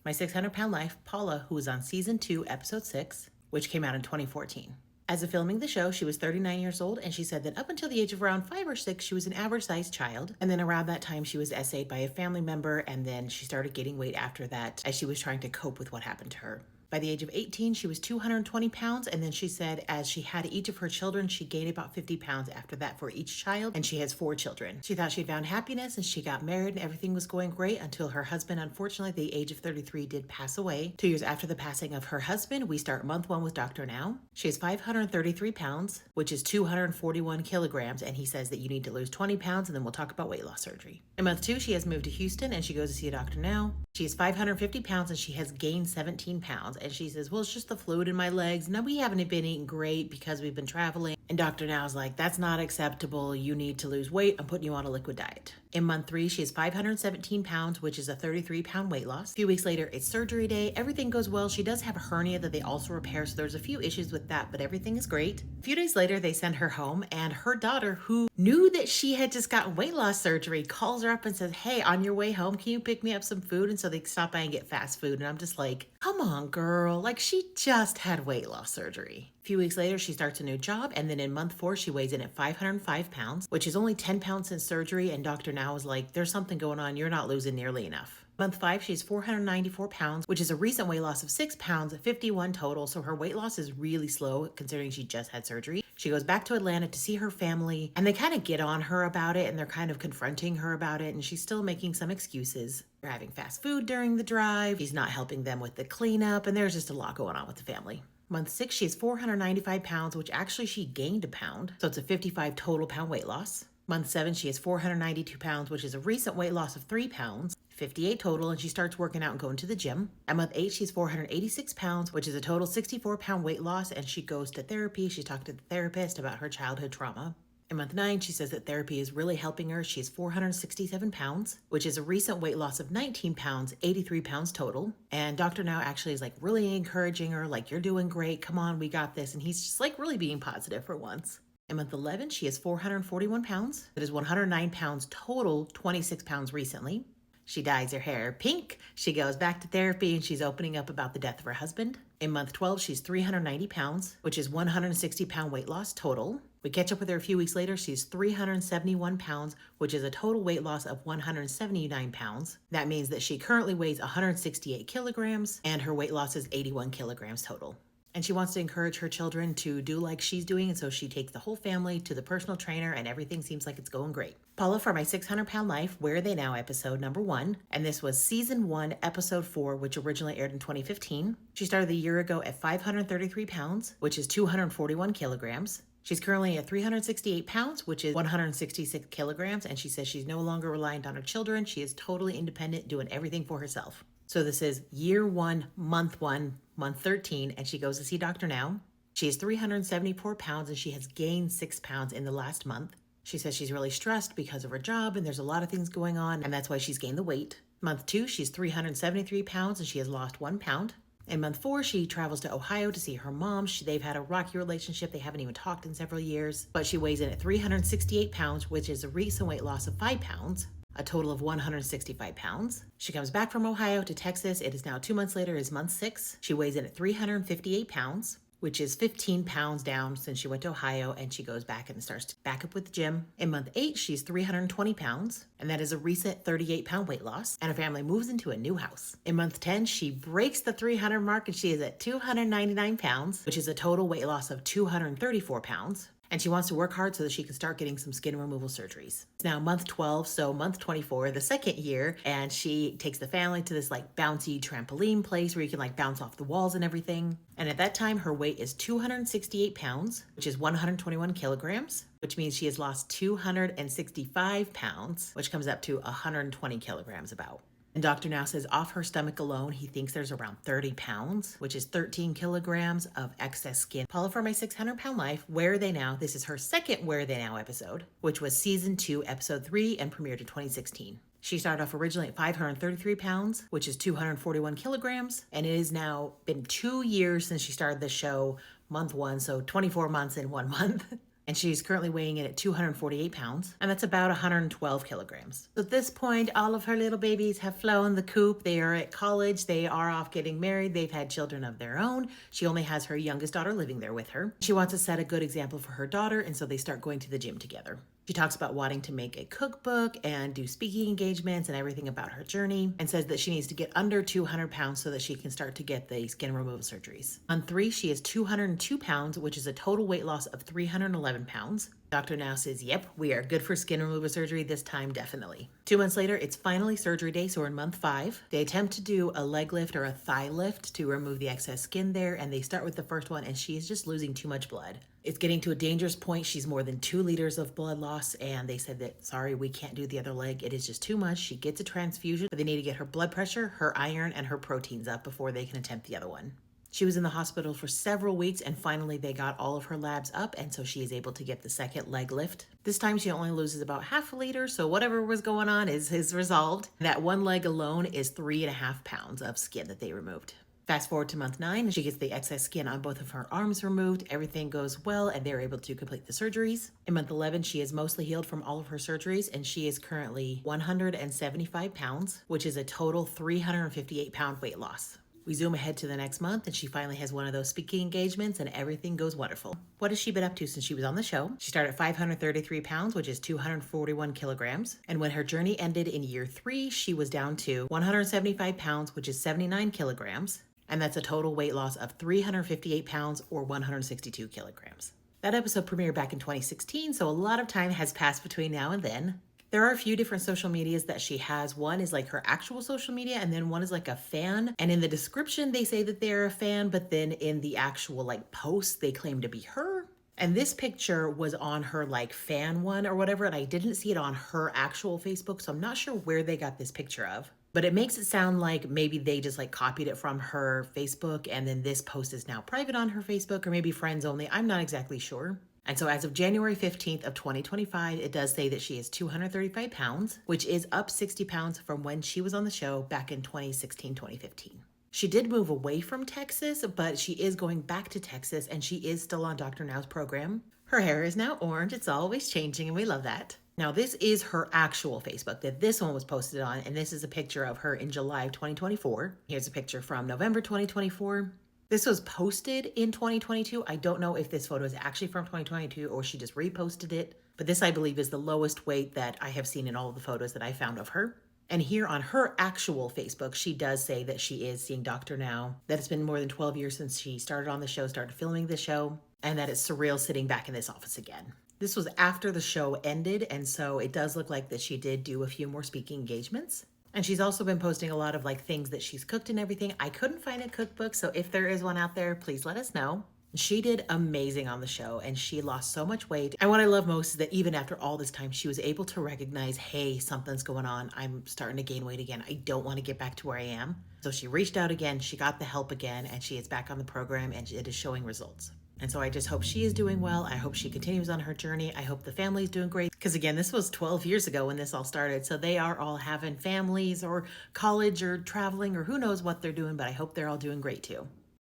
My 600-Pound Life, Paula, who was on season 2, episode 6, which came out in 2014. As of filming the show, she was 39 years old, and she said that up until the age of around 5 or 6, she was an average-sized child. And then around that time, she was essayed by a family member, and then she started gaining weight after that as she was trying to cope with what happened to her. By the age of 18, she was 220 pounds, and then she said as she had each of her children, she gained about 50 pounds after that for each child, and she has 4 children. She thought she'd found happiness, and she got married, and everything was going great until her husband, unfortunately, at the age of 33, did pass away. 2 years after the passing of her husband, we start month 1 with Dr. Now. She is 533 pounds, which is 241 kilograms, and he says that you need to lose 20 pounds, and then we'll talk about weight loss surgery. In month 2, she has moved to Houston, and she goes to see a Dr. Now. She is 550 pounds, and she has gained 17 pounds. And she says, well, it's just the fluid in my legs. Now, we haven't been eating great because we've been traveling. And Dr. Now's like, that's not acceptable. You need to lose weight. I'm putting you on a liquid diet. In month 3, she is 517 pounds, which is a 33-pound weight loss. A few weeks later, it's surgery day. Everything goes well. She does have a hernia that they also repair, so there's a few issues with that, but everything is great. A few days later, they send her home, and her daughter, who knew that she had just gotten weight loss surgery, calls her up and says, hey, on your way home, can you pick me up some food? And so they stop by and get fast food, and I'm just like, come on, girl. Like, she just had weight loss surgery. A few weeks later, she starts a new job, and then in month 4, she weighs in at 505 pounds, which is only 10 pounds since surgery, and Dr. Now is like, there's something going on. You're not losing nearly enough. Month 5, she's 494 pounds, which is a recent weight loss of 6 pounds, 51 total, so her weight loss is really slow considering she just had surgery. She goes back to Atlanta to see her family, and they kind of get on her about it, and they're kind of confronting her about it, and she's still making some excuses. They're having fast food during the drive. She's not helping them with the cleanup, and there's just a lot going on with the family. Month 6, she has 495 pounds, which actually she gained a pound, so it's a 55 total pound weight loss. Month 7, she has 492 pounds, which is a recent weight loss of 3 pounds, 58 total, and she starts working out and going to the gym. At month 8, she's 486 pounds, which is a total 64-pound weight loss, and she goes to therapy. She talked to the therapist about her childhood trauma. In month 9, she says that therapy is really helping her. She's 467 pounds, which is a recent weight loss of 19 pounds, 83 pounds total. And Dr. Now actually is like really encouraging her, like, you're doing great. Come on, we got this. And he's just like really being positive for once. In month 11, she is 441 pounds. That is 109 pounds total, 26 pounds recently. She dyes her hair pink. She goes back to therapy, and she's opening up about the death of her husband. In month 12, she's 390 pounds, which is 160-pound weight loss total. We catch up with her a few weeks later. She's 371 pounds, which is a total weight loss of 179 pounds. That means that she currently weighs 168 kilograms, and her weight loss is 81 kilograms total. And she wants to encourage her children to do like she's doing, and so she takes the whole family to the personal trainer, and everything seems like it's going great. Paula for My 600-Pound Life, Where Are They Now episode number 1, and this was season 1, episode 4, which originally aired in 2015. She started a year ago at 533 pounds, which is 241 kilograms. She's currently at 368 pounds, which is 166 kilograms, and she says she's no longer reliant on her children. She is totally independent, doing everything for herself. So this is year 1, month 13, and she goes to see Dr. Now. She is 374 pounds, and she has gained 6 pounds in the last month. She says she's really stressed because of her job, and there's a lot of things going on, and that's why she's gained the weight. Month 2, she's 373 pounds, and she has lost 1 pound. In month 4, she travels to Ohio to see her mom. They've had a rocky relationship. They haven't even talked in several years, but she weighs in at 368 pounds, which is a recent weight loss of 5 pounds. A total of 165 pounds. She comes back from Ohio to Texas. It is now 2 months later, is month 6. She weighs in at 358 pounds, which is 15 pounds down since she went to Ohio, and she goes back and starts to back up with the gym. In month 8, she's 320 pounds, and that is a recent 38-pound weight loss, and her family moves into a new house. In month 10, she breaks the 300 mark, and she is at 299 pounds, which is a total weight loss of 234 pounds. And she wants to work hard so that she can start getting some skin removal surgeries. It's now month 12, so month 24, the second year, and she takes the family to this like bouncy trampoline place where you can like bounce off the walls and everything. And at that time, her weight is 268 pounds, which is 121 kilograms, which means she has lost 265 pounds, which comes up to 120 kilograms about. And Dr. Now says off her stomach alone, he thinks there's around 30 pounds, which is 13 kilograms of excess skin. Paula for My 600-Pound Life, Where Are They Now? This is her second Where Are They Now episode, which was season 2, episode 3, and premiered in 2016. She started off originally at 533 pounds, which is 241 kilograms, and it has now been 2 years since she started the show, month 1, so 24 months in 1 month. and she's currently weighing in at 248 pounds, and that's about 112 kilograms. At this point, all of her little babies have flown the coop. They are at college. They are off getting married. They've had children of their own. She only has her youngest daughter living there with her. She wants to set a good example for her daughter, and so they start going to the gym together. She talks about wanting to make a cookbook and do speaking engagements and everything about her journey, and says that she needs to get under 200 pounds so that she can start to get the skin removal surgeries. On 3, she is 202 pounds, which is a total weight loss of 311 pounds. Dr. Now says, yep, we are good for skin removal surgery this time, definitely. 2 months later, it's finally surgery day, so we're in month 5. They attempt to do a leg lift or a thigh lift to remove the excess skin there, and they start with the first one, and she is just losing too much blood. It's getting to a dangerous point. She's more than 2 liters of blood loss, and they said that, sorry, we can't do the other leg. It is just too much. She gets a transfusion, but they need to get her blood pressure, her iron, and her proteins up before they can attempt the other one. She was in the hospital for several weeks, and finally they got all of her labs up, and so she is able to get the second leg lift. This time she only loses about half a liter, so whatever was going on is resolved. That one leg alone is 3.5 pounds of skin that they removed. Fast forward to month 9, she gets the excess skin on both of her arms removed. Everything goes well, and they're able to complete the surgeries. In month 11, she is mostly healed from all of her surgeries, and she is currently 175 pounds, which is a total 358 pound weight loss. We zoom ahead to the next month, and she finally has one of those speaking engagements, and everything goes wonderful. What has she been up to since she was on the show? She started at 533 pounds, which is 241 kilograms. And when her journey ended in year 3, she was down to 175 pounds, which is 79 kilograms. And that's a total weight loss of 358 pounds or 162 kilograms. That episode premiered back in 2016, so a lot of time has passed between now and then. There are a few different social medias that she has. One is like her actual social media, and then one is like a fan. And in the description, they say that they're a fan, but then in the actual like post, they claim to be her. And this picture was on her like fan one or whatever, and I didn't see it on her actual Facebook, so I'm not sure where they got this picture of. But it makes it sound like maybe they just like copied it from her Facebook, and then this post is now private on her Facebook, or maybe friends only. I'm not exactly sure. And so as of January 15th of 2025, it does say that she is 235 pounds, which is up 60 pounds from when she was on the show back in 2016, 2015. She did move away from Texas, but she is going back to Texas, and she is still on Dr. Now's program. Her hair is now orange. It's always changing, and we love that. Now, this is her actual Facebook that this one was posted on, and this is a picture of her in July of 2024. Here's a picture from November 2024. This was posted in 2022. I don't know if this photo is actually from 2022 or she just reposted it, but this I believe is the lowest weight that I have seen in all of the photos that I found of her. And here on her actual Facebook, she does say that she is seeing Dr. Now, that it's been more than 12 years since she started on the show, started filming the show, and that it's surreal sitting back in this office again. This was after the show ended, and so it does look like that she did do a few more speaking engagements. And she's also been posting a lot of like things that she's cooked and everything. I couldn't find a cookbook, so if there is one out there, please let us know. She did amazing on the show, and she lost so much weight. And what I love most is that even after all this time, she was able to recognize, hey, something's going on. I'm starting to gain weight again. I don't want to get back to where I am. So she reached out again, she got the help again, and she is back on the program, and it is showing results. And so I just hope she is doing well. I hope she continues on her journey. I hope the family's doing great. Because again, this was 12 years ago when this all started. So they are all having families or college or traveling or who knows what they're doing, but I hope they're all doing great too.